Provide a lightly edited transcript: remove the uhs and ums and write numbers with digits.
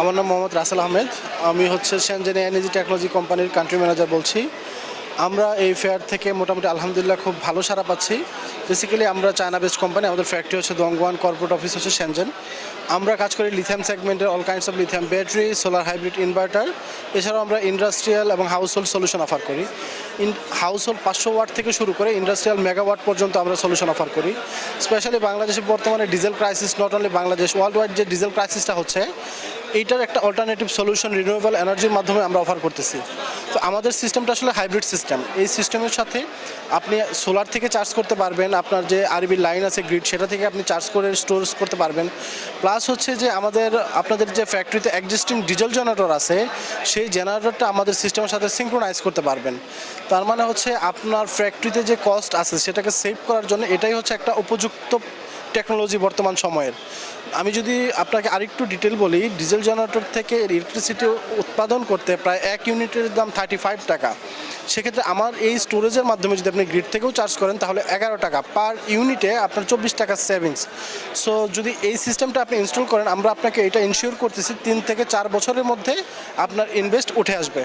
আমার নাম মোহাম্মদ রাসেল আহমেদ। আমি হচ্ছে শেনজেন এনার্জি টেকনোলজি কোম্পানির কান্ট্রি ম্যানেজার বলছি। আমরা এই ফেয়ার থেকে মোটামুটি আলহামদুলিল্লাহ খুব ভালো সাড়া পাচ্ছি। বেসিক্যালি আমরা চায়না বেসড কোম্পানি, আমাদের ফ্যাক্টরি হচ্ছে দংগুয়ান, কর্পোরেট অফিস হচ্ছে শেনজেন। আমরা কাজ করি লিথিয়াম সেগমেন্টের all kinds of lithium battery, solar hybrid inverter. এছাড়াও আমরা ইন্ডাস্ট্রিয়াল এবং হাউস হোল্ড সলিউশন অফার করি। হাউস হোল্ড 500 ওয়াট থেকে শুরু করে ইন্ডাস্ট্রিয়াল মেগাওয়াট পর্যন্ত আমরা সলিউশন অফার করি। স্পেশালি বাংলাদেশে বর্তমানে diesel crisis, not only Bangladesh, world wide যে ডিজেল ক্রাইসিসটা হচ্ছে, এইটার একটা অল্টারনেটিভ সলিউশন রিনিউয়েবল এনার্জির মাধ্যমে আমরা অফার করতেছি। তো আমাদের সিস্টেমটা আসলে হাইব্রিড সিস্টেম। এই সিস্টেমের সাথে আপনি সোলার থেকে চার্জ করতে পারবেন, আপনার যে আরবি লাইন আছে গ্রিড, সেটা থেকে আপনি চার্জ করে স্টোরেজ করতে পারবেন। প্লাস হচ্ছে যে আপনাদের যে ফ্যাক্টরিতে এক্সিস্টিং ডিজেল জেনারেটর আছে, সেই জেনারেটরটা আমাদের সিস্টেমের সাথে সিঙ্ক্রোনাইজ করতে পারবেন। তার মানে হচ্ছে আপনার ফ্যাক্টরিতে যে কস্ট আছে সেটাকে সেভ করার জন্য এটাই হচ্ছে একটা উপযুক্ত টেকনোলজি বর্তমান সময়ের। আমি যদি আপনাকে আরেকটু ডিটেল বলি, ডিজেল জেনারেটর থেকে ইলেকট্রিসিটি উৎপাদন করতে প্রায় 1 ইউনিটের দাম 35 টাকা। সেক্ষেত্রে আমার এই স্টোরেজের মাধ্যমে যদি আপনি গ্রিড থেকেও চার্জ করেন তাহলে 11 টাকা পার ইউনিটে, আপনার 24 টাকা সেভিংস। সো যদি এই সিস্টেমটা আপনি ইনস্টল করেন, আমরা আপনাকে এটা ইনশিওর করতেছি 3 থেকে 4 বছরের মধ্যে আপনার ইনভেস্ট উঠে আসবে।